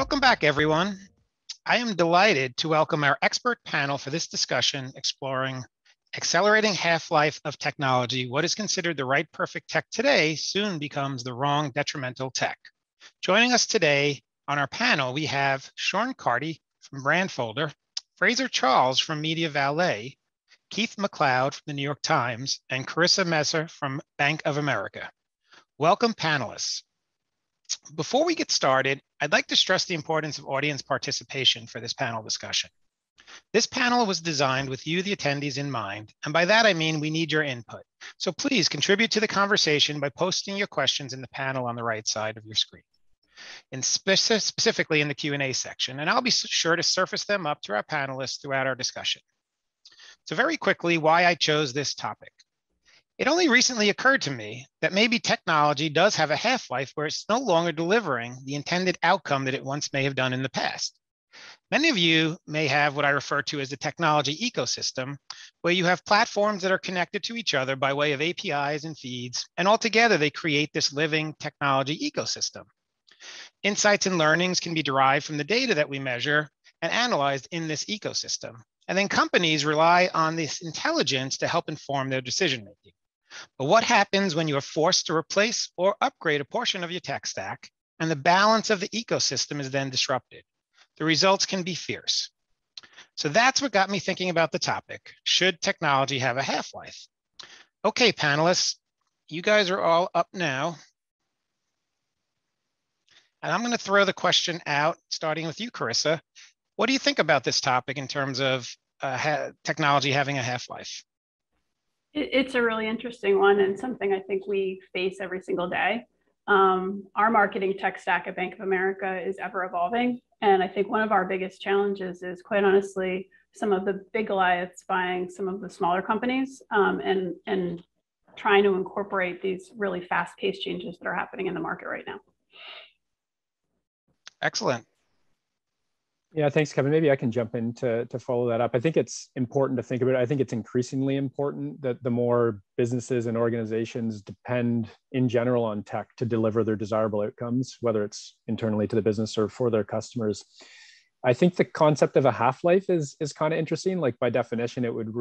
Welcome back, everyone. I am delighted to welcome our expert panel for this discussion exploring accelerating half-life of technology. What is considered the right perfect tech today soon becomes the wrong detrimental tech. Joining us today on our panel, we have Sean Carty from Brandfolder, Fraser Charles from Media Valet, Keith McLeod from the New York Times, and Carissa Messer from Bank of America. Welcome, panelists. Before we get started, I'd like to stress the importance of audience participation for this panel discussion. This panel was designed with you, the attendees, in mind, and by that I mean we need your input. So please contribute to the conversation by posting your questions in the panel on the right side of your screen, and specifically in the Q&A section, and I'll be sure to surface them up to our panelists throughout our discussion. So very quickly, why I chose this topic. It only recently occurred to me that maybe technology does have a half-life where it's no longer delivering the intended outcome that it once may have done in the past. Many of you may have what I refer to as the technology ecosystem, where you have platforms that are connected to each other by way of APIs and feeds, and altogether they create this living technology ecosystem. Insights and learnings can be derived from the data that we measure and analyzed in this ecosystem. And then companies rely on this intelligence to help inform their decision-making. But what happens when you are forced to replace or upgrade a portion of your tech stack and the balance of the ecosystem is then disrupted? The results can be fierce. So that's what got me thinking about the topic. Should technology have a half-life? Okay, panelists, you guys are all up now. And I'm going to throw the question out, starting with you, Carissa. What do you think about this topic in terms of technology having a half-life? It's a really interesting one and something I think we face every single day. Our marketing tech stack at Bank of America is ever evolving. And I think one of our biggest challenges is, quite honestly, some of the big Goliaths buying some of the smaller companies and trying to incorporate these really fast-paced changes that are happening in the market right now. Excellent. Yeah, thanks, Kevin. Maybe I can jump in to follow that up. I think it's important to think about it. I think it's increasingly important that the more businesses and organizations depend in general on tech to deliver their desirable outcomes, whether it's internally to the business or for their customers. I think the concept of a half-life is kind of interesting. Like, by definition, it would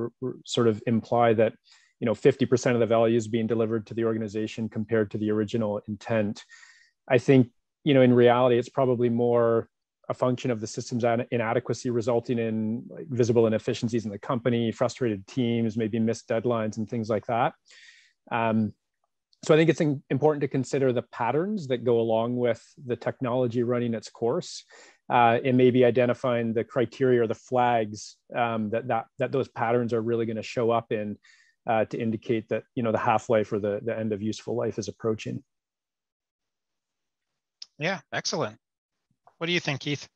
sort of imply that 50% of the value is being delivered to the organization compared to the original intent. I think in reality, it's probably more a function of the system's inadequacy resulting in visible inefficiencies in the company, frustrated teams, maybe missed deadlines and things like that. So I think it's important to consider the patterns that go along with the technology running its course, and maybe identifying the criteria or the flags that those patterns are really going to show up in to indicate that the half-life or the end of useful life is approaching. Yeah, excellent. What do you think, Keith?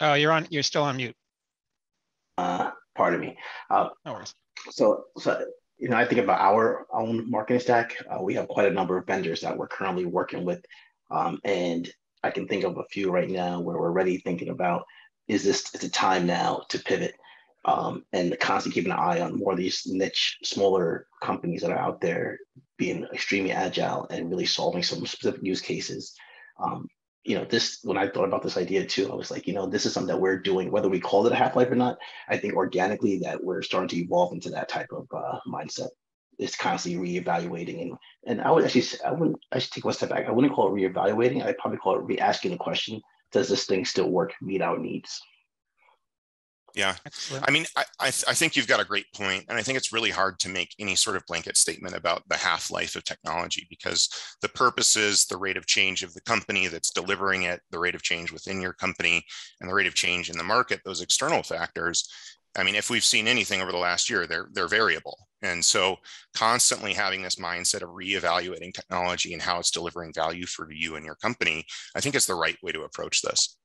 Oh, you're still on mute. Pardon me. No worries. So I think about our own marketing stack. We have quite a number of vendors that we're currently working with, and I can think of a few right now where we're already thinking about, is it time now to pivot, and constantly keeping an eye on more of these niche, smaller companies that are out there being extremely agile and really solving some specific use cases. When I thought about this idea too, I was like, this is something that we're doing, whether we call it a half-life or not. I think organically that we're starting to evolve into that type of mindset. It's constantly reevaluating, and I should take one step back. I wouldn't call it reevaluating. I'd probably call it re-asking the question: does this thing still work, meet our needs? Yeah, I mean, I think you've got a great point, and I think it's really hard to make any sort of blanket statement about the half-life of technology, because the purposes, the rate of change of the company that's delivering it, the rate of change within your company, and the rate of change in the market, those external factors, I mean, if we've seen anything over the last year, they're variable. And so constantly having this mindset of reevaluating technology and how it's delivering value for you and your company, I think is the right way to approach this.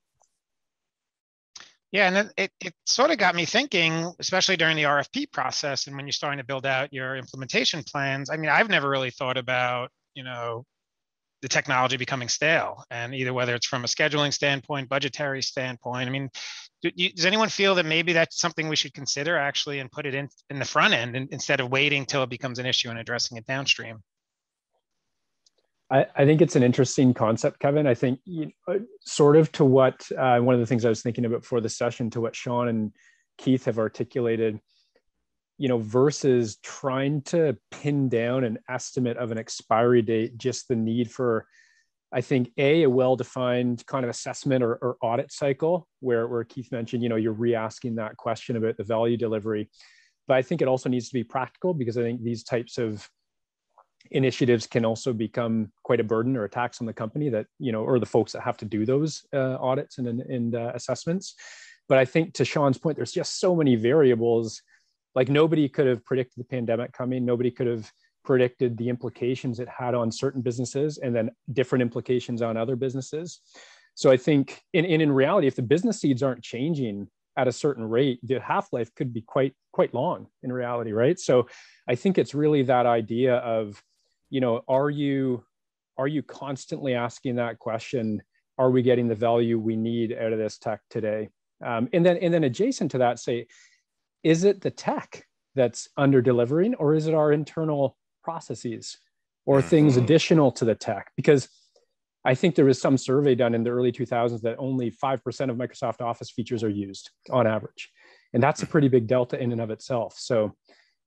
Yeah, and it sort of got me thinking, especially during the RFP process and when you're starting to build out your implementation plans. I mean, I've never really thought about, the technology becoming stale, and either whether it's from a scheduling standpoint, budgetary standpoint. I mean, does anyone feel that maybe that's something we should consider actually and put it in the front end instead of waiting till it becomes an issue and addressing it downstream? I think it's an interesting concept, Kevin. I think sort of to what one of the things I was thinking about for the session, to what Sean and Keith have articulated, versus trying to pin down an estimate of an expiry date, just the need for, I think, a well-defined kind of assessment or audit cycle where Keith mentioned, you're re-asking that question about the value delivery. But I think it also needs to be practical, because I think these types of initiatives can also become quite a burden or a tax on the company that, or the folks that have to do those audits and assessments. But I think to Sean's point, there's just so many variables. Like, nobody could have predicted the pandemic coming. Nobody could have predicted the implications it had on certain businesses and then different implications on other businesses. So I think in reality, if the business seeds aren't changing at a certain rate, the half-life could be quite long in reality, right? So I think it's really that idea of, are you constantly asking that question? Are we getting the value we need out of this tech today? And then adjacent to that, say, is it the tech that's under delivering, or is it our internal processes or things additional to the tech? Because I think there was some survey done in the early 2000s that only 5% of Microsoft Office features are used on average. And that's a pretty big delta in and of itself. So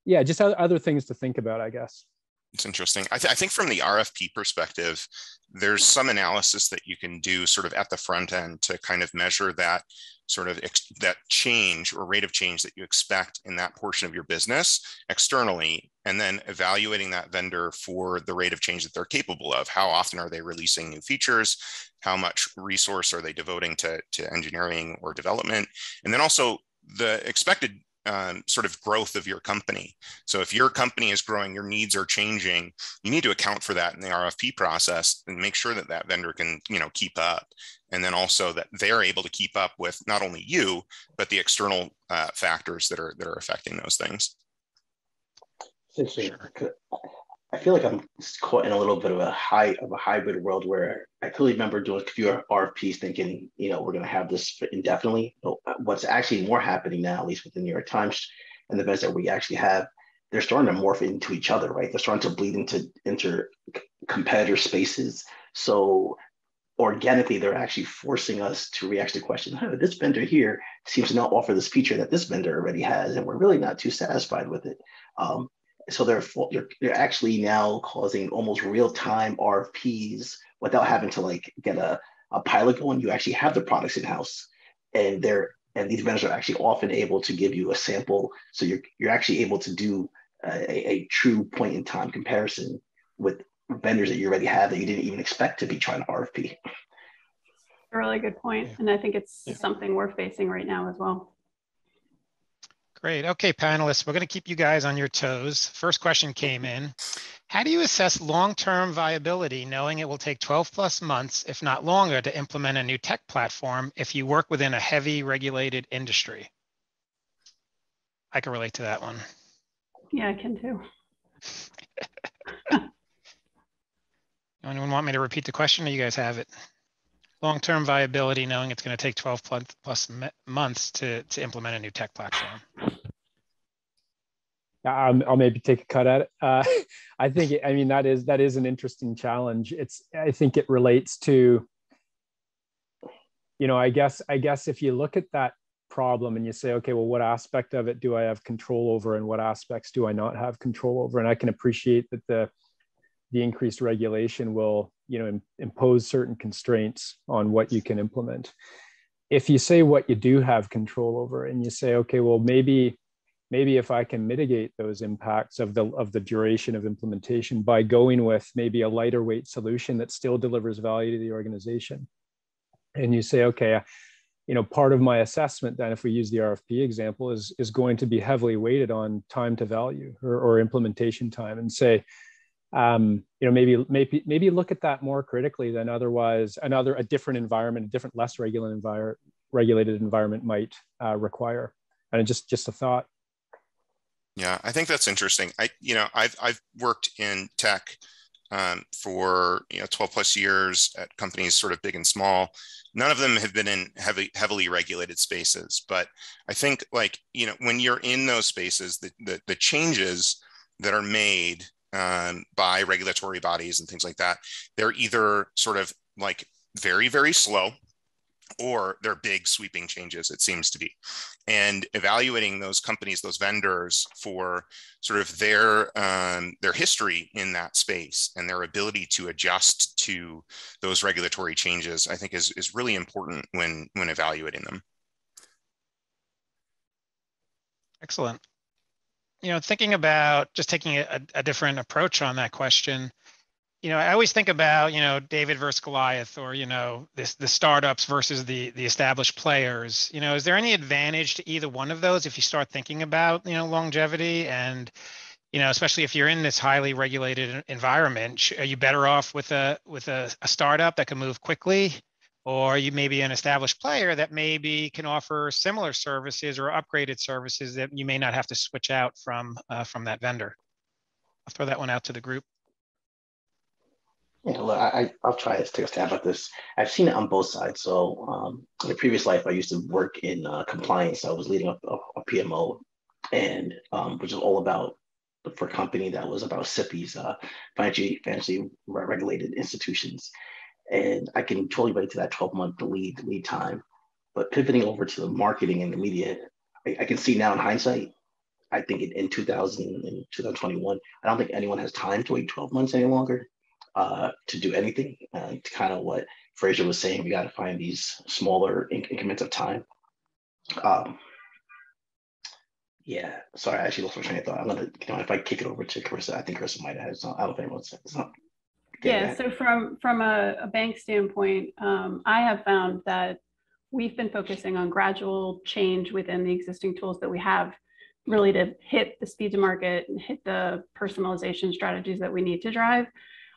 yeah, just other things to think about, I guess. It's interesting. I think from the RFP perspective, there's some analysis that you can do sort of at the front end to kind of measure that sort of that change or rate of change that you expect in that portion of your business externally, and then evaluating that vendor for the rate of change that they're capable of. How often are they releasing new features? How much resource are they devoting to engineering or development? And then also the expected sort of growth of your company. So if your company is growing, your needs are changing, you need to account for that in the RFP process and make sure that that vendor can, keep up. And then also that they're able to keep up with not only you, but the external factors that are affecting those things. Sure. I feel like I'm caught in a little bit of a hybrid world where I clearly remember doing a few RFPs thinking, we're going to have this indefinitely. But what's actually more happening now, at least with the New York Times and the events that we actually have, they're starting to morph into each other, right? They're starting to bleed into competitor spaces. So organically, they're actually forcing us to re-ask the question, this vendor here seems to not offer this feature that this vendor already has, and we're really not too satisfied with it. So they're actually now causing almost real-time RFPs without having to get a pilot going. You actually have the products in-house, and these vendors are actually often able to give you a sample. So you're actually able to do a true point-in-time comparison with vendors that you already have that you didn't even expect to be trying to RFP. A really good point. And I think it's something we're facing right now as well. Great. Okay, panelists, we're going to keep you guys on your toes. First question came in. How do you assess long-term viability, knowing it will take 12 plus months, if not longer, to implement a new tech platform if you work within a heavy regulated industry? I can relate to that one. Yeah, I can too. Anyone want me to repeat the question, or you guys have it? Long-term viability, knowing it's going to take 12 plus months to implement a new tech platform. I'll maybe take a cut at it. I think, that is an interesting challenge. I think it relates to, I guess if you look at that problem and you say, okay, well, what aspect of it do I have control over, and what aspects do I not have control over? And I can appreciate that the increased regulation will, impose certain constraints on what you can implement. If you say what you do have control over, and you say, okay, well, maybe if I can mitigate those impacts of the duration of implementation by going with maybe a lighter weight solution that still delivers value to the organization. And you say, okay, part of my assessment then, if we use the RFP example, is going to be heavily weighted on time to value or implementation time, and say, maybe look at that more critically than otherwise a different environment, a different, less regulated environment might require. And just a thought. Yeah, I think that's interesting. I've worked in tech for 12 plus years at companies sort of big and small. None of them have been in heavily regulated spaces, but I think when you're in those spaces, the changes that are made by regulatory bodies and things like that, they're either sort of like very, very slow, or they're big sweeping changes, it seems to be. And evaluating those companies, those vendors, for sort of their history in that space and their ability to adjust to those regulatory changes, I think is really important when evaluating them. Excellent. Thinking about just taking a different approach on that question, I always think about, David versus Goliath, or, the startups versus the established players. Is there any advantage to either one of those if you start thinking about, longevity? And, especially if you're in this highly regulated environment, are you better off with a startup that can move quickly? Or you may be an established player that maybe can offer similar services or upgraded services that you may not have to switch out from that vendor? I'll throw that one out to the group. Yeah, look, I'll try to take a stab at this. I've seen it on both sides. So in a previous life, I used to work in compliance. I was leading up a PMO, and which is all about, for a company that was about SIPIs, financially regulated institutions. And I can totally relate to that 12-month lead time. But pivoting over to the marketing and the media, I can see now in hindsight, I think in 2021, I don't think anyone has time to wait 12 months any longer to do anything. To kind of what Fraser was saying, we got to find these smaller increments of time. Yeah, sorry, I actually lost my train of thought. I'm gonna, if I kick it over to Carissa, I think Carissa might have had some. I don't know if anyone's. It's not. Yeah, so from a bank standpoint, I have found that we've been focusing on gradual change within the existing tools that we have, really to hit the speed to market and hit the personalization strategies that we need to drive,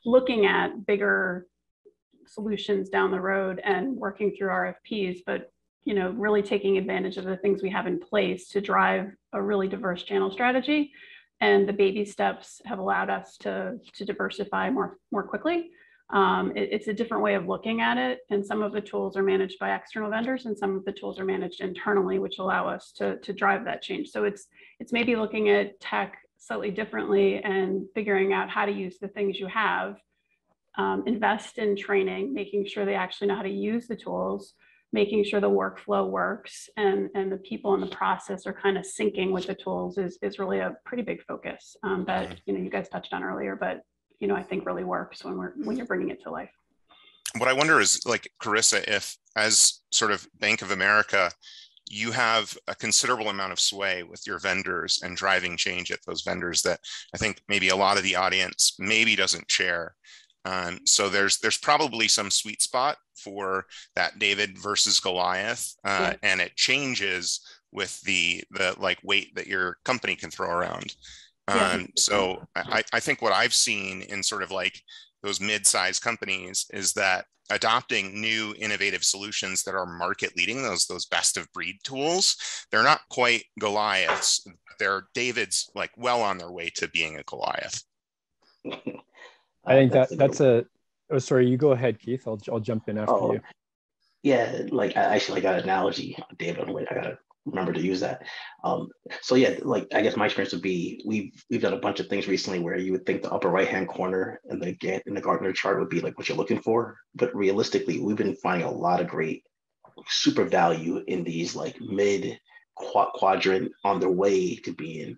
looking at bigger solutions down the road and working through RFPs, but really taking advantage of the things we have in place to drive a really diverse channel strategy. And the baby steps have allowed us to diversify more quickly. It's a different way of looking at it. And some of the tools are managed by external vendors and some of the tools are managed internally, which allow us to drive that change. So it's maybe looking at tech slightly differently and figuring out how to use the things you have, invest in training, making sure they actually know how to use the tools, making sure the workflow works and the people in the process are kind of syncing with the tools is really a pretty big focus that you guys touched on earlier, but I think really works when you're bringing it to life. What I wonder is, like, Carissa, if as sort of Bank of America, you have a considerable amount of sway with your vendors and driving change at those vendors that I think maybe a lot of the audience maybe doesn't share. So there's probably some sweet spot for that David versus Goliath, and it changes with the like weight that your company can throw around. So I think what I've seen in sort of like those mid-sized companies is that adopting new innovative solutions that are market leading, those best of breed tools, they're not quite Goliaths. They're Davids, like well on their way to being a Goliath. I think that's a. Oh, sorry. You go ahead, Keith. I'll jump in after you. Yeah, like I got an analogy, David. I gotta remember to use that. So yeah, like I guess my experience would be we've done a bunch of things recently where you would think the upper right hand corner in the Gartner chart would be like what you're looking for, but realistically, we've been finding a lot of great super value in these like mid quadrant on their way to being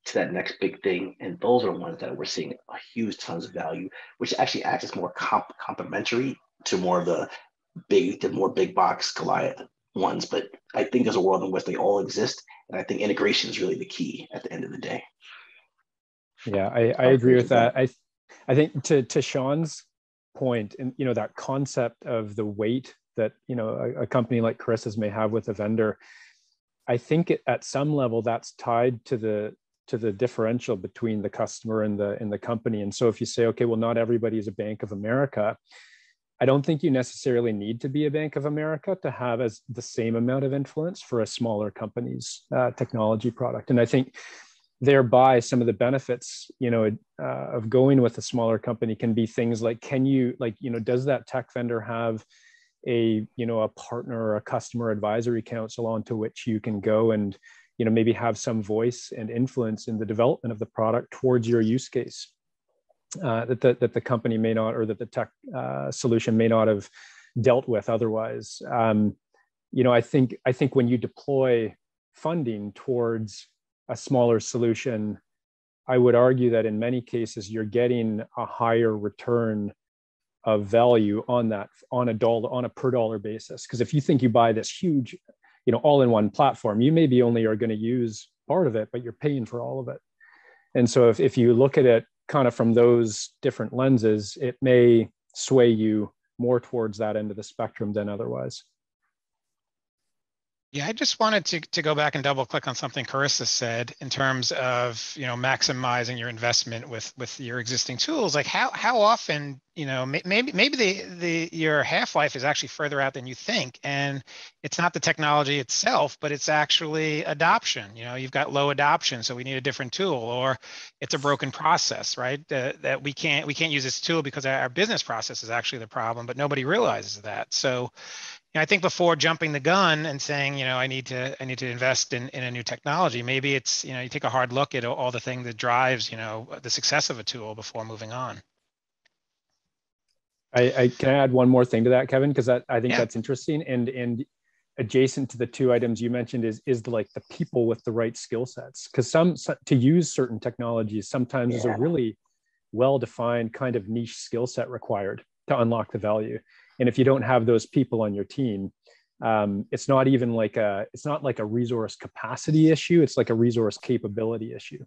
to that next big thing, and those are the ones that we're seeing a huge tons of value, which actually acts as more complementary to more of the more big box Goliath ones. But I think there's a world in which they all exist, and I think integration is really the key at the end of the day. Yeah, I agree with that. I think to Sean's point, and that concept of the weight that a company like Carissa's may have with a vendor, I think at some level that's tied to the differential between the customer and the company. And so if you say, okay, well, not everybody is a Bank of America, I don't think you necessarily need to be a Bank of America to have the same amount of influence for a smaller company's technology product. And I think thereby some of the benefits, of going with a smaller company can be things like, does that tech vendor have a partner or a customer advisory council onto which you can go and maybe have some voice and influence in the development of the product towards your use case that the company may not, or that the tech solution may not have dealt with otherwise. I think when you deploy funding towards a smaller solution, I would argue that in many cases you're getting a higher return of value on a per dollar basis. Because if you think you buy this huge, all-in-one platform, you maybe only are going to use part of it, but you're paying for all of it. And so if you look at it kind of from those different lenses, it may sway you more towards that end of the spectrum than otherwise. Yeah, I just wanted to go back and double click on something Carissa said in terms of, maximizing your investment with your existing tools. Like how often, maybe your half-life is actually further out than you think. And it's not the technology itself, but it's actually adoption. You've got low adoption, so we need a different tool, or it's a broken process, right? That we can't use this tool because our business process is actually the problem, but nobody realizes that. So I think before jumping the gun and saying, I need to invest in a new technology, maybe it's, you take a hard look at all the things that drives, the success of a tool before moving on. I can I add one more thing to that, Kevin, because I think that's interesting, and adjacent to the two items you mentioned is the people with the right skill sets, because to use certain technologies sometimes is a really well-defined kind of niche skill set required to unlock the value. And if you don't have those people on your team, it's not even it's not like a resource capacity issue. It's like a resource capability issue.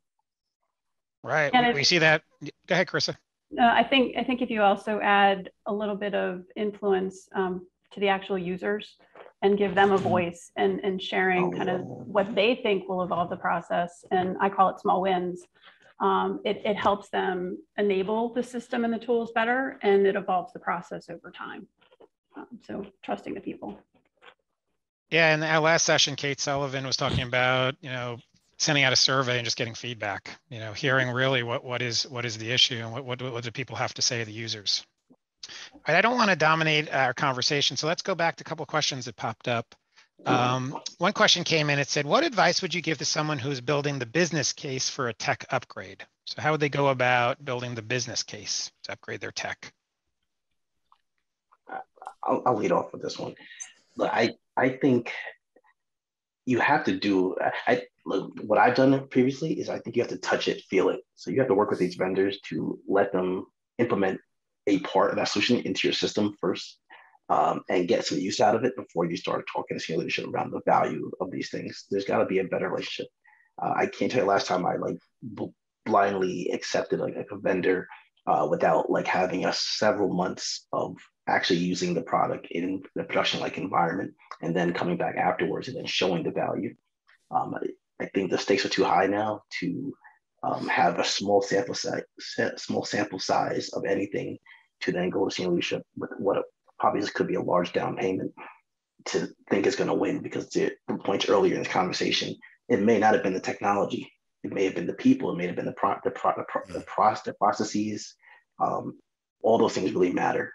Right. And we see that. Go ahead, Carissa. I think if you also add a little bit of influence to the actual users and give them a voice and sharing kind of what they think will evolve the process, and I call it small wins, it helps them enable the system and the tools better, and it evolves the process over time. So trusting the people. Yeah, in our last session, Kate Sullivan was talking about, sending out a survey and just getting feedback, hearing really what is the issue and what do people have to say to the users. All right, I don't want to dominate our conversation, so let's go back to a couple of questions that popped up. One question came in, it said, what advice would you give to someone who's building the business case for a tech upgrade? So how would they go about building the business case to upgrade their tech? I'll lead off with this one. But I think you have to do, what I've done previously is I think you have to touch it, feel it. So you have to work with these vendors to let them implement a part of that solution into your system first, and get some use out of it before you start talking to senior leadership around the value of these things. There's got to be a better relationship. I can't tell you last time I blindly accepted a vendor without having several months of actually using the product in the production environment, and then coming back afterwards and then showing the value. I think the stakes are too high now to have a small sample size of anything to then go to senior leadership with what probably could be a large down payment to think it's going to win, because the points earlier in this conversation, it may not have been the technology, it may have been the people, it may have been the processes. All those things really matter.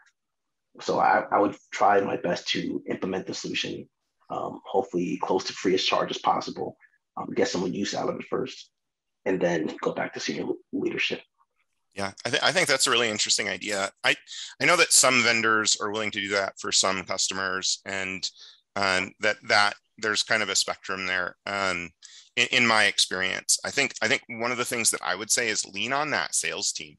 So I would try my best to implement the solution, hopefully close to free as charge as possible, get some use out of it first, and then go back to senior leadership. Yeah, I think that's a really interesting idea. I know that some vendors are willing to do that for some customers, and that there's kind of a spectrum there. In my experience, I think one of the things that I would say is lean on that sales team.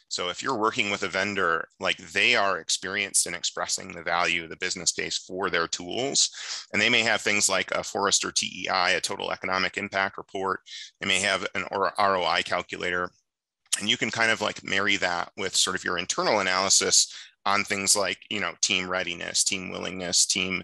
So if you're working with a vendor, they are experienced in expressing the value of the business case for their tools, and they may have things like a Forrester TEI, a total economic impact report. They may have an ROI calculator, and you can kind of marry that with sort of your internal analysis on things like, team readiness, team willingness, team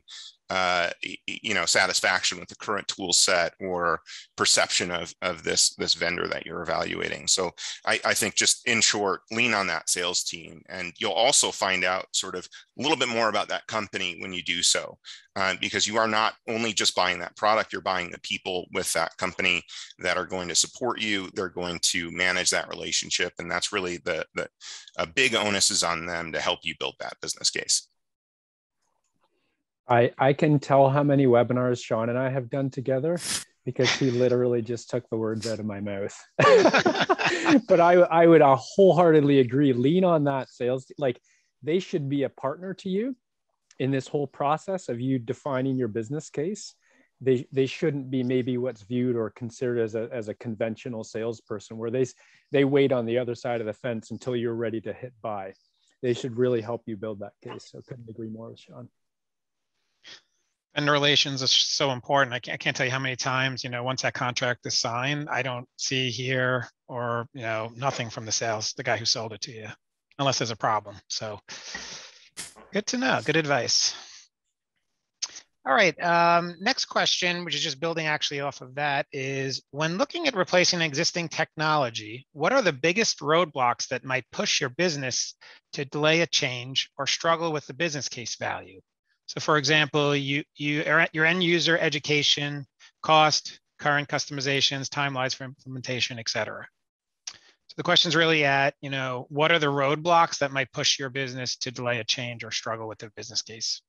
satisfaction with the current tool set, or perception of this vendor that you're evaluating. So I think, just in short, lean on that sales team, and you'll also find out sort of a little bit more about that company when you do so, because you are not only just buying that product, you're buying the people with that company that are going to support you. They're going to manage that relationship, and that's really a big onus is on them to help you build that business case. I can tell how many webinars Sean and I have done together, because he literally just took the words out of my mouth. But I would wholeheartedly agree. Lean on that sales. Like, they should be a partner to you in this whole process of you defining your business case. They shouldn't be maybe what's viewed or considered as a conventional salesperson, where they wait on the other side of the fence until you're ready to hit buy. They should really help you build that case. So couldn't agree more with Sean. Vendor relations is so important. I can't tell you how many times, once that contract is signed, I don't see, hear, or, nothing from the guy who sold it to you, unless there's a problem. So good to know. Good advice. All right. Next question, which is just building actually off of that, is when looking at replacing existing technology, what are the biggest roadblocks that might push your business to delay a change or struggle with the business case value? So for example, your end user education, cost, current customizations, timelines for implementation, et cetera. So the question is really at, what are the roadblocks that might push your business to delay a change or struggle with the business case?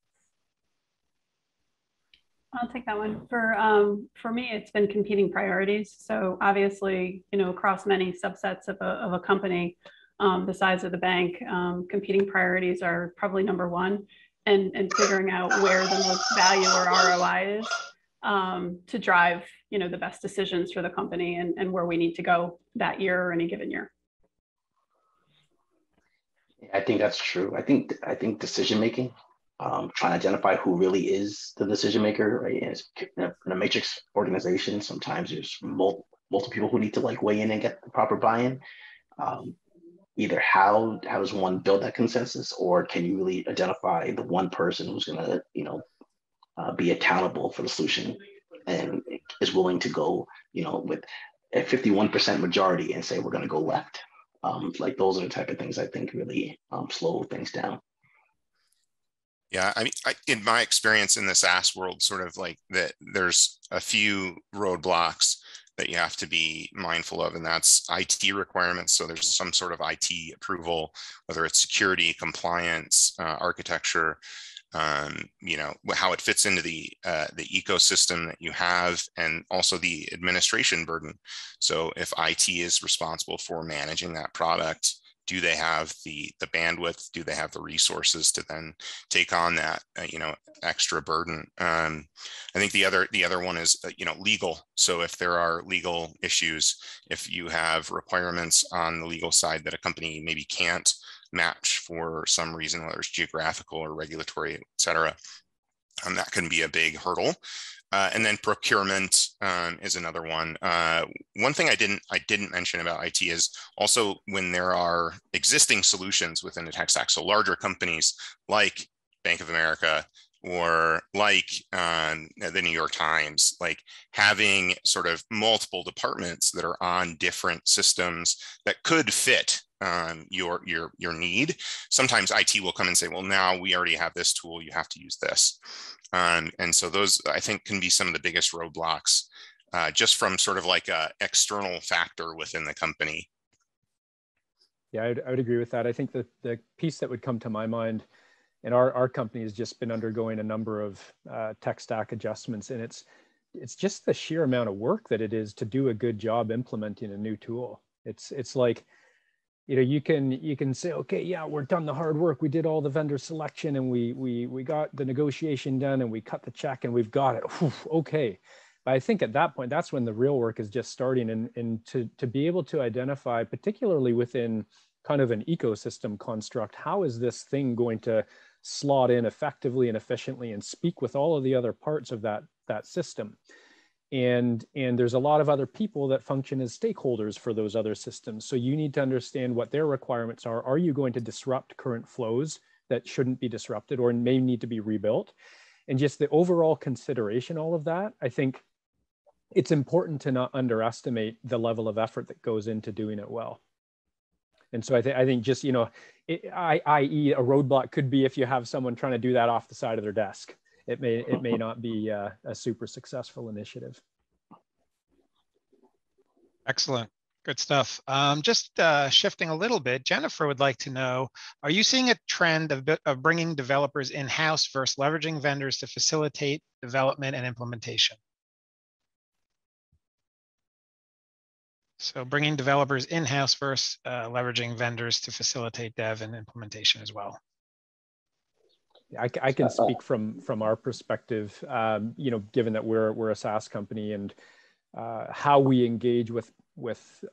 I'll take that one. For me, it's been competing priorities. So obviously, across many subsets of a company, the size of the bank, competing priorities are probably number one, and figuring out where the most value or ROI is to drive, the best decisions for the company and where we need to go that year or any given year. I think that's true. I think decision making, trying to identify who really is the decision maker, right? And in a matrix organization, sometimes there's multiple people who need to weigh in and get the proper buy-in. Either how does one build that consensus, or can you really identify the one person who's going to be accountable for the solution and is willing to go with a 51% majority and say we're going to go left. Those are the type of things I think really slow things down. Yeah, I mean, in my experience in the SaaS world, sort of that, there's a few roadblocks that you have to be mindful of, and that's IT requirements. So there's some sort of IT approval, whether it's security, compliance, architecture, how it fits into the ecosystem that you have, and also the administration burden. So if IT is responsible for managing that product, do they have the bandwidth? Do they have the resources to then take on that extra burden? I think the other one is legal. So if there are legal issues, if you have requirements on the legal side that a company maybe can't match for some reason, whether it's geographical or regulatory, et cetera, that can be a big hurdle. And then procurement is another one. One thing I didn't mention about IT is also when there are existing solutions within the tech stack. So larger companies like Bank of America or like the New York Times, having sort of multiple departments that are on different systems that could fit your need. Sometimes IT will come and say, well, now we already have this tool, you have to use this. And so those, I think, can be some of the biggest roadblocks just from sort of a external factor within the company. Yeah, I would agree with that. I think that the piece that would come to my mind, and our company has just been undergoing a number of tech stack adjustments, and it's just the sheer amount of work that it is to do a good job implementing a new tool. It's like, you can say, okay, yeah, we're done the hard work. We did all the vendor selection and we got the negotiation done and we cut the check and we've got it. Whew, okay. But I think at that point, that's when the real work is just starting, and to be able to identify, particularly within kind of an ecosystem construct, how is this thing going to slot in effectively and efficiently and speak with all of the other parts of that system? And there's a lot of other people that function as stakeholders for those other systems. So you need to understand what their requirements are. Are you going to disrupt current flows that shouldn't be disrupted or may need to be rebuilt? And just the overall consideration, all of that, I think it's important to not underestimate the level of effort that goes into doing it well. And so I think just, i.e. a roadblock could be if you have someone trying to do that off the side of their desk. It may not be a super successful initiative. Excellent. Good stuff. Just shifting a little bit, Jennifer would like to know, are you seeing a trend of bringing developers in-house versus leveraging vendors to facilitate development and implementation? So bringing developers in-house versus leveraging vendors to facilitate dev and implementation as well. I can speak from our perspective, given that we're a SaaS company, and how we engage with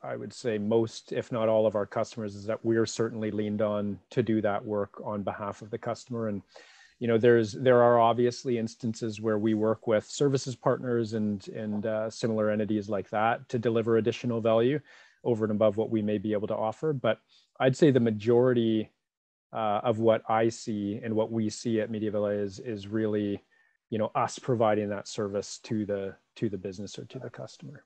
I would say most, if not all, of our customers is that we're certainly leaned on to do that work on behalf of the customer. And there are obviously instances where we work with services partners and similar entities like that to deliver additional value over and above what we may be able to offer. But I'd say the majority of what I see and what we see at MediaVilla is really, us providing that service to the business or to the customer.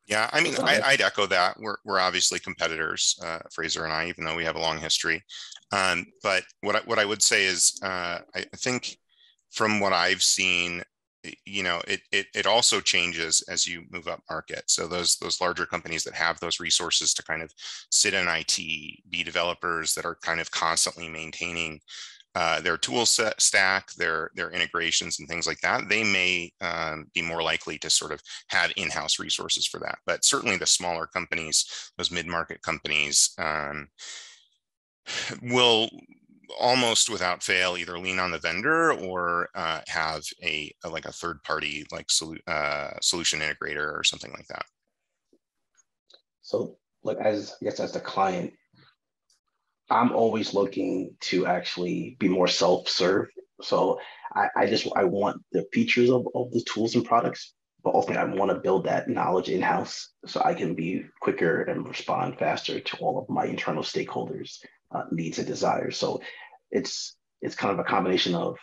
Yeah, I mean, I'd echo that. We're obviously competitors, Fraser and I, even though we have a long history. But what I would say is, I think from what I've seen, it also changes as you move up market. So those larger companies that have those resources to kind of sit in IT, be developers that are kind of constantly maintaining their tool stack, their integrations and things like that, they may be more likely to sort of have in-house resources for that. But certainly the smaller companies, those mid-market companies, will almost without fail either lean on the vendor or have a third party solution integrator or something like that. So as the client, I'm always looking to actually be more self-serve. So I want the features of the tools and products, but ultimately I want to build that knowledge in-house so I can be quicker and respond faster to all of my internal stakeholders' needs and desires. So it's kind of a combination of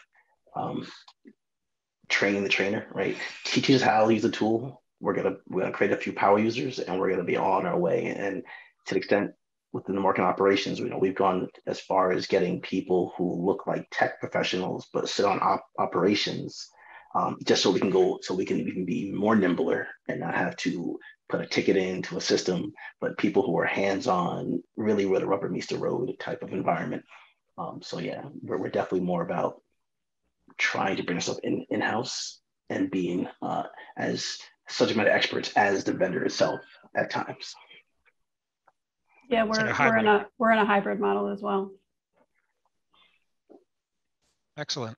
training the trainer, right? Teaching us how to use the tool. We're gonna create a few power users, and we're gonna be on our way. And to the extent within the marketing operations, we've gone as far as getting people who look like tech professionals but sit on operations, just so we can be even more nimbler and not have to put a ticket into a system, but people who are hands-on, really where the rubber meets the road type of environment. So yeah, we're definitely more about trying to bring ourselves in-house and being as subject matter experts as the vendor itself at times. Yeah, we're in a hybrid model as well. Excellent.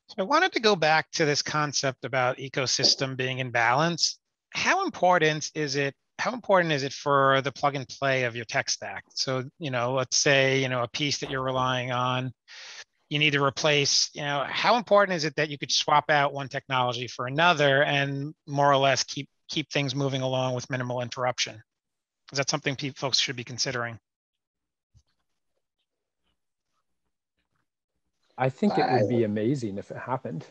So I wanted to go back to this concept about ecosystem being in balance. How important is it for the plug and play of your tech stack? So, let's say, a piece that you're relying on, you need to replace, how important is it that you could swap out one technology for another and more or less keep things moving along with minimal interruption? Is that something folks should be considering? I think it would be amazing if it happened.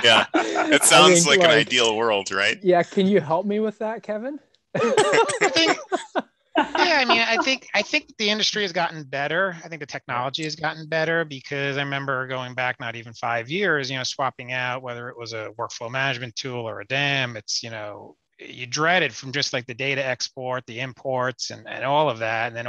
Yeah, it sounds like an ideal world, right? Yeah, can you help me with that, Kevin? I think the industry has gotten better. I think the technology has gotten better, because I remember going back not even 5 years, swapping out whether it was a workflow management tool or a DAM. It's, you dread it from just like the data export, the imports, and all of that. And then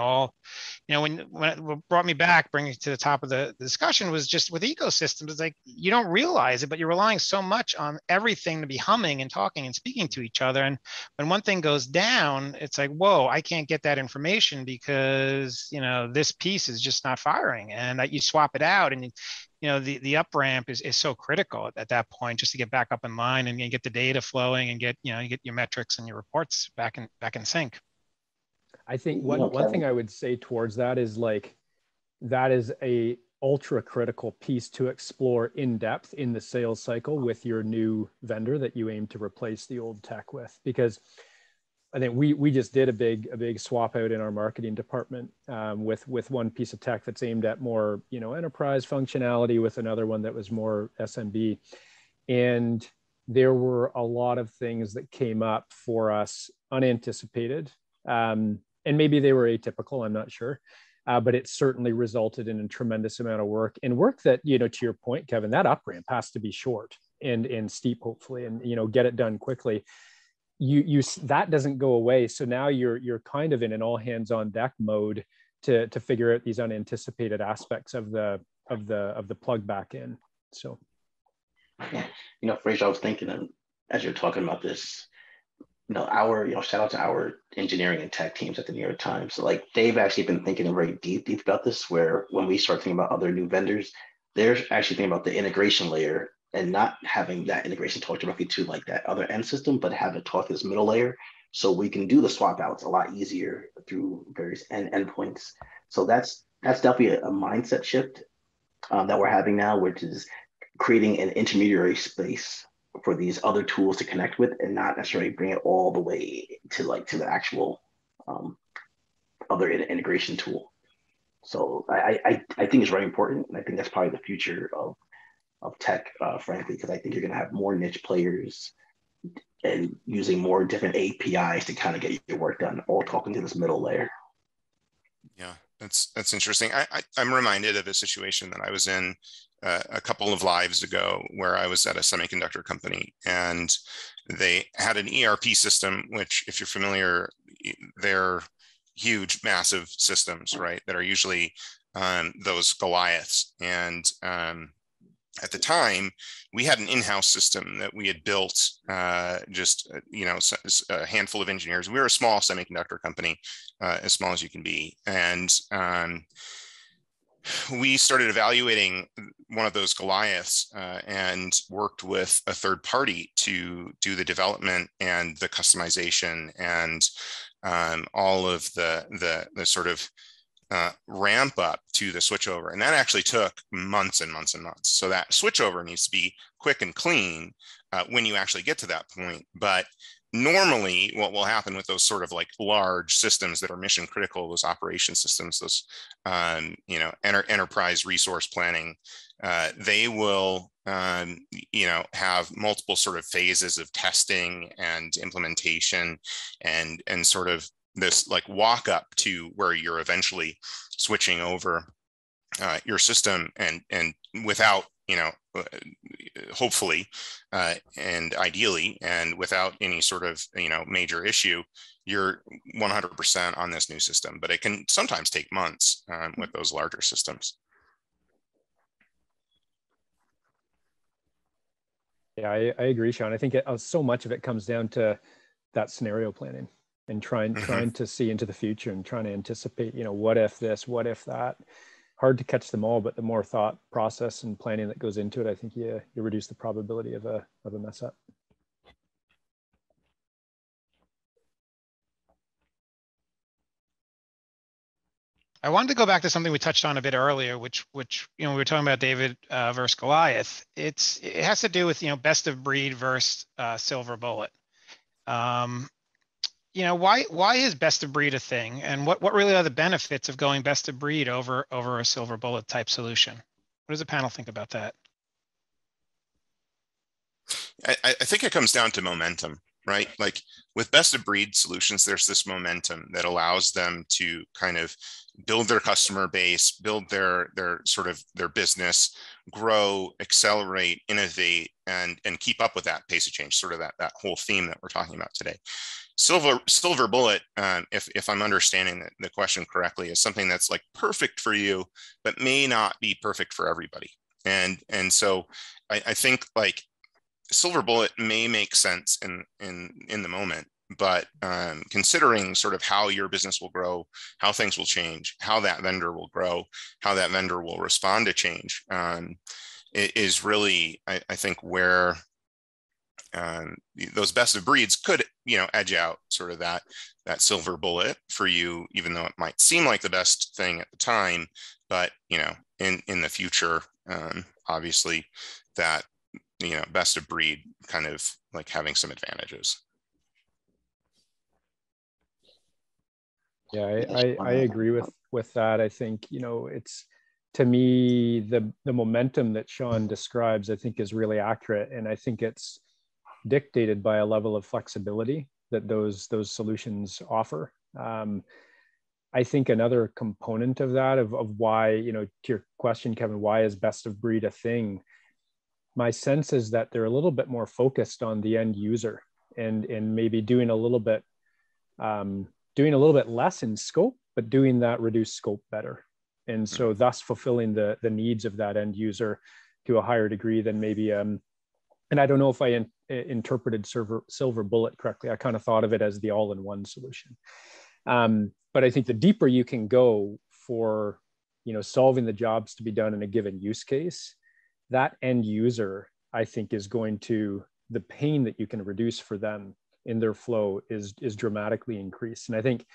what brought me back, bringing it to the top of the discussion, was just with ecosystems. It's like, you don't realize it, but you're relying so much on everything to be humming and talking and speaking to each other. And when one thing goes down, it's like, whoa, I can't get that information because, this piece is just not firing. And that you swap it out, and the up ramp is so critical at that point, just to get back up in line and get the data flowing and get your metrics and your reports back in sync. I think one thing I would say towards that is that is a ultra critical piece to explore in depth in the sales cycle with your new vendor that you aim to replace the old tech with, because I think we just did a big swap out in our marketing department with one piece of tech that's aimed at more enterprise functionality, with another one that was more SMB, and there were a lot of things that came up for us unanticipated, and maybe they were atypical, I'm not sure, but it certainly resulted in a tremendous amount of work that, to your point, Kevin, that up ramp has to be short and steep, hopefully, and get it done quickly. You that doesn't go away. So now you're kind of in an all hands on deck mode to figure out these unanticipated aspects of the plug back in. So, Fraser, I was thinking as you're talking about this, shout out to our engineering and tech teams at the New York Times. So like they've actually been thinking very deep about this, where when we start thinking about other new vendors, they're actually thinking about the integration layer and not having that integration talk directly to like that other end system, but have it talk to this middle layer. So we can do the swap outs a lot easier through various endpoints. So that's definitely a mindset shift that we're having now, which is creating an intermediary space for these other tools to connect with, and not necessarily bring it all the way to the actual other integration tool. So I think it's very important, and I think that's probably the future of tech, frankly, because I think you're going to have more niche players and using more different APIs to kind of get your work done, all talking to this middle layer. Yeah, that's interesting. I'm reminded of a situation that I was in a couple of lives ago, where I was at a semiconductor company, and they had an ERP system, which, if you're familiar, they're huge, massive systems, right? That are usually those Goliaths. And at the time, we had an in-house system that we had built, just a handful of engineers. We were a small semiconductor company, as small as you can be, and we started evaluating one of those Goliaths and worked with a third party to do the development and the customization and all of the sort of ramp up to the switchover. And that actually took months and months and months. So that switchover needs to be quick and clean when you actually get to that point. But normally what will happen with those sort of like large systems that are mission critical, those operation systems, those enterprise resource planning, they will have multiple sort of phases of testing and implementation and sort of this like walk up to where you're eventually switching over your system, and without hopefully and ideally, and without any sort of major issue, you're 100% on this new system. But it can sometimes take months with those larger systems. Yeah, I agree, Sean. I think so much of it comes down to that scenario planning and trying to see into the future and trying to anticipate, what if this, what if that. Hard to catch them all, but the more thought process and planning that goes into it, I think you reduce the probability of a mess up. I wanted to go back to something we touched on a bit earlier, which we were talking about David versus Goliath. It has to do with best of breed versus silver bullet. Why is best of breed a thing, and what really are the benefits of going best of breed over a silver bullet type solution? What does the panel think about that? I think it comes down to momentum, right? Like with best of breed solutions, there's this momentum that allows them to kind of build their customer base, build their sort of their business, grow, accelerate, innovate, and keep up with that pace of change, sort of that whole theme that we're talking about today. Silver bullet, if I'm understanding the question correctly, is something that's like perfect for you, but may not be perfect for everybody. And so I think like silver bullet may make sense in the moment, but considering sort of how your business will grow, how things will change, how that vendor will grow, how that vendor will respond to change, is really, I think, where those best of breeds could edge out sort of that silver bullet for you, even though it might seem like the best thing at the time. But in the future, obviously that best of breed kind of like having some advantages. Yeah, I agree with that. I think it's, to me, the momentum that Sean describes, I think, is really accurate, and I think it's dictated by a level of flexibility that those solutions offer. I think another component of that, of why, to your question, Kevin, why is best of breed a thing? My sense is that they're a little bit more focused on the end user and maybe doing a little bit less in scope, but doing that reduced scope better. And so thus fulfilling the needs of that end user to a higher degree than maybe And I don't know if I interpreted silver bullet correctly. I kind of thought of it as the all-in-one solution. But I think the deeper you can go for, solving the jobs to be done in a given use case, that end user, I think, is going to, the pain that you can reduce for them in their flow is dramatically increased. And I think,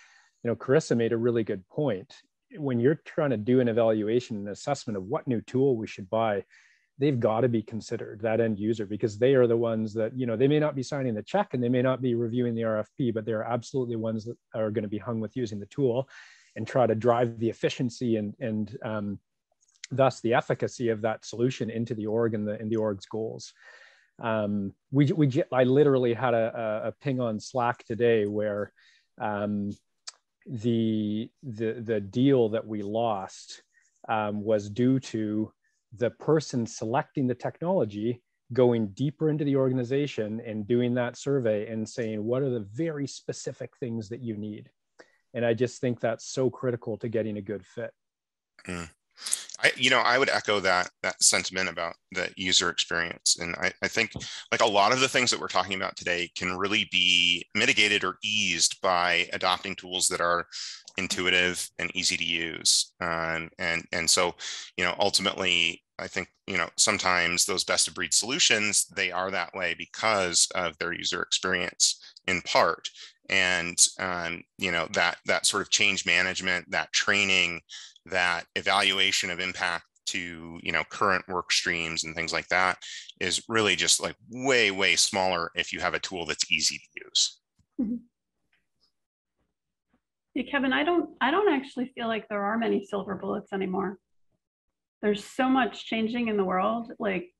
Carissa made a really good point. When you're trying to do an evaluation and assessment of what new tool we should buy, they've got to be considered, that end user, because they are the ones that, they may not be signing the check and they may not be reviewing the RFP, but they're absolutely ones that are going to be hung with using the tool and try to drive the efficiency and thus the efficacy of that solution into the org and the org's goals. I literally had a ping on Slack today where the deal that we lost was due to the person selecting the technology, going deeper into the organization and doing that survey and saying, what are the very specific things that you need? And I just think that's so critical to getting a good fit. Mm. I would echo that sentiment about the user experience. And I think like a lot of the things that we're talking about today can really be mitigated or eased by adopting tools that are intuitive and easy to use. And so, ultimately, I think, sometimes those best of breed solutions, they are that way because of their user experience in part. And, that sort of change management, that training, that evaluation of impact to, current work streams and things like that is really just like way, way smaller if you have a tool that's easy to use. Mm-hmm. Yeah, Kevin, I don't actually feel like there are many silver bullets anymore. There's so much changing in the world. Like,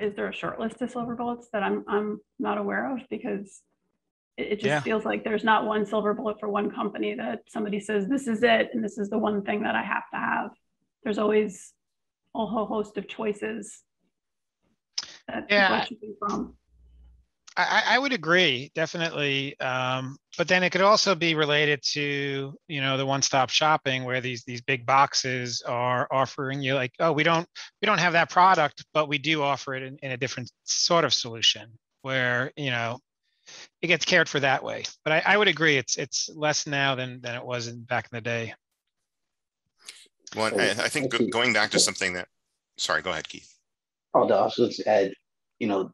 is there a short list of silver bullets that I'm not aware of? Because it just feels like there's not one silver bullet for one company that somebody says, this is it, and this is the one thing that I have to have. There's always a whole host of choices that people are choosing from. I would agree, definitely. But then it could also be related to, the one-stop shopping where these big boxes are offering you like, oh, we don't have that product, but we do offer it in a different sort of solution where, it gets cared for that way. But I would agree, it's less now than it was back in the day. Well, I think going back to something that, sorry, go ahead, Keith. Oh, no, I was just add,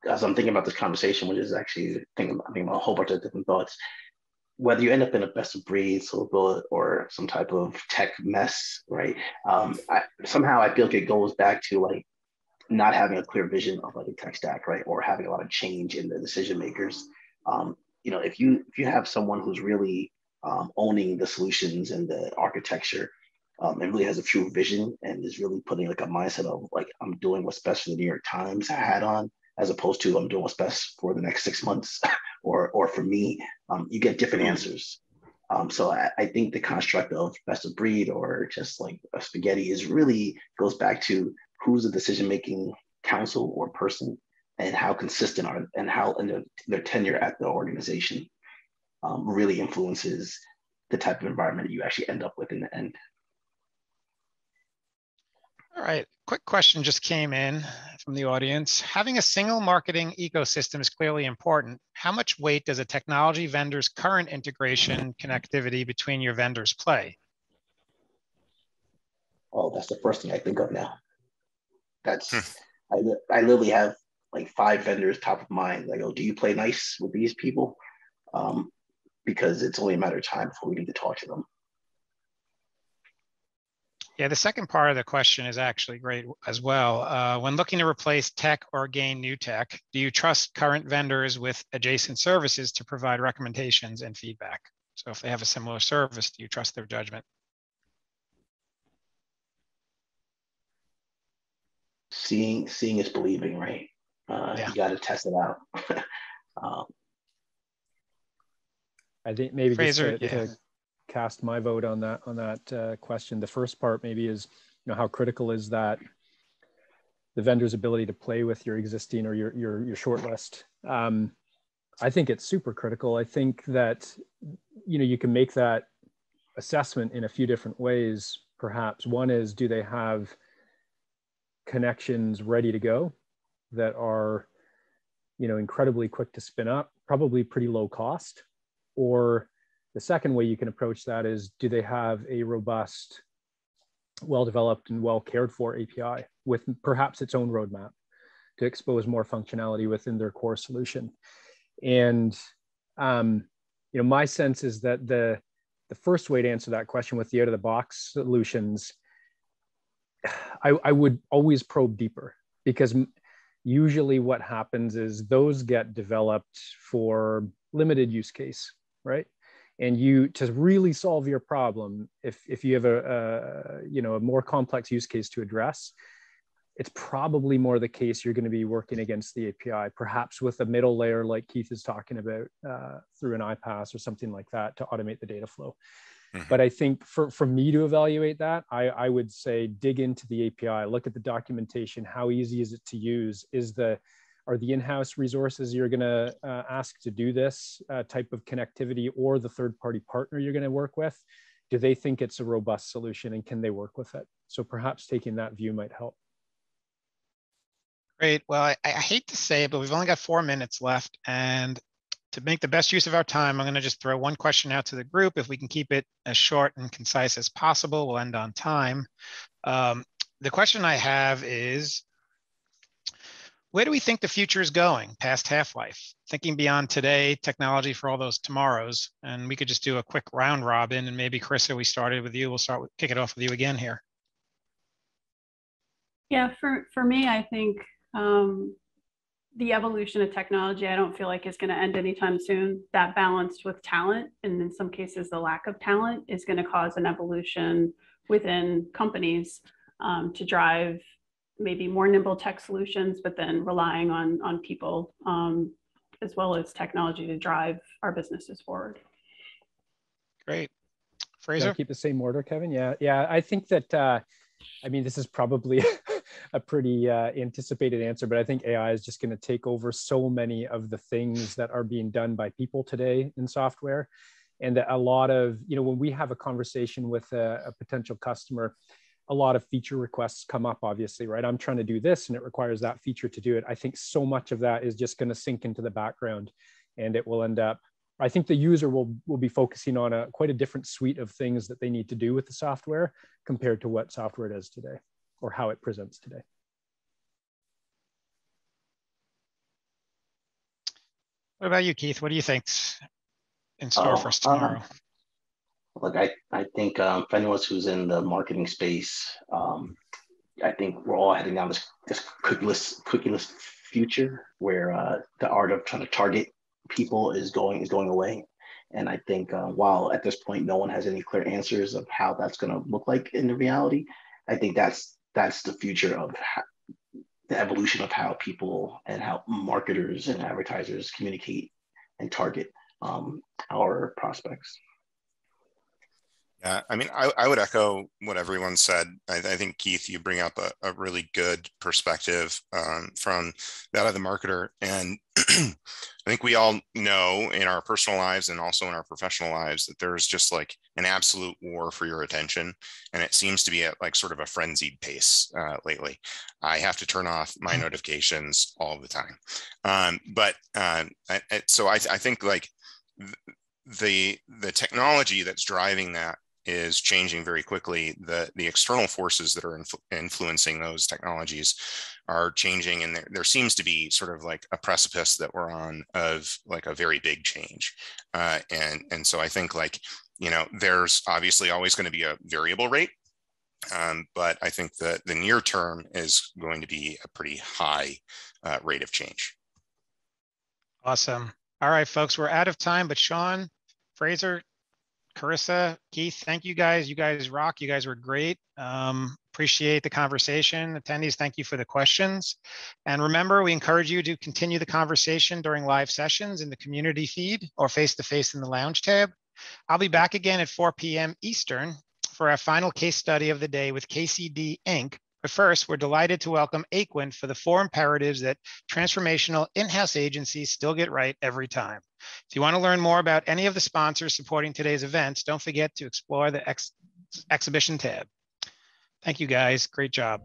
as I'm thinking about this conversation, which is actually thinking about a whole bunch of different thoughts, whether you end up in a best of breed, silver bullet, or some type of tech mess, right? Somehow I feel like it goes back to like not having a clear vision of like a tech stack, right? Or having a lot of change in the decision makers. If you have someone who's really owning the solutions and the architecture, and really has a true vision and is really putting like a mindset of like, I'm doing what's best for the New York Times hat on, as opposed to I'm doing what's best for the next 6 months or for me, you get different answers. So I think the construct of best of breed or just like a spaghetti is really goes back to who's the decision-making council or person and how consistent are and how their tenure at the organization really influences the type of environment you actually end up with in the end. All right, quick question just came in from the audience. Having a single marketing ecosystem is clearly important. How much weight does a technology vendor's current integration connectivity between your vendors play? Oh, that's the first thing I think of now. I literally have like 5 vendors top of mind. Like, oh, do you play nice with these people? Because it's only a matter of time before we need to talk to them. Yeah, the second part of the question is actually great as well. When looking to replace tech or gain new tech, do you trust current vendors with adjacent services to provide recommendations and feedback? So if they have a similar service, do you trust their judgment? Seeing is believing, right? You got to test it out. I think maybe Fraser, just to cast my vote on that question. The first part maybe is, how critical is that the vendor's ability to play with your existing or your short list? I think it's super critical. I think that, you can make that assessment in a few different ways. Perhaps one is, do they have connections ready to go? that are, incredibly quick to spin up, probably pretty low cost? Or the second way you can approach that is, do they have a robust, well-developed and well cared for API with perhaps its own roadmap to expose more functionality within their core solution? And my sense is that the first way to answer that question with the out-of-the-box solutions, I would always probe deeper, because usually what happens is those get developed for limited use case, right? And to really solve your problem, if you have a more complex use case to address, it's probably more the case you're going to be working against the API, perhaps with a middle layer like Keith is talking about through an iPaaS or something like that to automate the data flow. Mm-hmm. But I think for me to evaluate that, I would say dig into the API, look at the documentation. How easy is it to use? Are the in-house resources you're going to ask to do this type of connectivity, or the third-party partner you're going to work with, do they think it's a robust solution and can they work with it? So perhaps taking that view might help. Great. Well, I hate to say it, but we've only got 4 minutes left. And to make the best use of our time, I'm going to just throw one question out to the group. If we can keep it as short and concise as possible, we'll end on time. The question I have is, where do we think the future is going past half-life? Thinking beyond today, technology for all those tomorrows. And we could just do a quick round robin, and maybe Carissa, we started with you. We'll kick it off with you again here. Yeah, for me, I think the evolution of technology, I don't feel like is going to end anytime soon. That balanced with talent, and in some cases, the lack of talent, is going to cause an evolution within companies to drive maybe more nimble tech solutions, but then relying on people as well as technology to drive our businesses forward. Great. Fraser? Can I keep the same order, Kevin? Yeah. I think that, this is probably a pretty anticipated answer, but I think AI is just going to take over so many of the things that are being done by people today in software. And a lot of, when we have a conversation with a potential customer, a lot of feature requests come up, obviously, right? I'm trying to do this and it requires that feature to do it. I think so much of that is just going to sink into the background, and it will end up, I think the user will be focusing on quite a different suite of things that they need to do with the software compared to what software it is today or how it presents today. What about you, Keith? What do you think's in store for us tomorrow? Look, I think for anyone who's in the marketing space, I think we're all heading down this cookie list future where the art of trying to target people is going away. And I think while at this point no one has any clear answers of how that's going to look like in the reality, I think that's the future of the evolution of how people and how marketers and advertisers communicate and target our prospects. Yeah, I would echo what everyone said. I think, Keith, you bring up a really good perspective from that of the marketer. And I think we all know in our personal lives and also in our professional lives that there's just like an absolute war for your attention. And it seems to be at like sort of a frenzied pace lately. I have to turn off my notifications all the time. So I think like the technology that's driving that is changing very quickly. The external forces that are influencing those technologies are changing, and there seems to be sort of like a precipice that we're on of like a very big change. And so I think like, there's obviously always going to be a variable rate, but I think that the near term is going to be a pretty high rate of change. Awesome. All right, folks, we're out of time, but Sean, Fraser, Carissa, Keith, thank you guys. You guys rock. You guys were great. Appreciate the conversation. Attendees, thank you for the questions. And remember, we encourage you to continue the conversation during live sessions in the community feed or face-to-face in the lounge tab. I'll be back again at 4 p.m. Eastern for our final case study of the day with KCD Inc. But first, we're delighted to welcome Aquin for the 4 imperatives that transformational in-house agencies still get right every time. If you want to learn more about any of the sponsors supporting today's events, don't forget to explore the exhibition tab. Thank you, guys. Great job.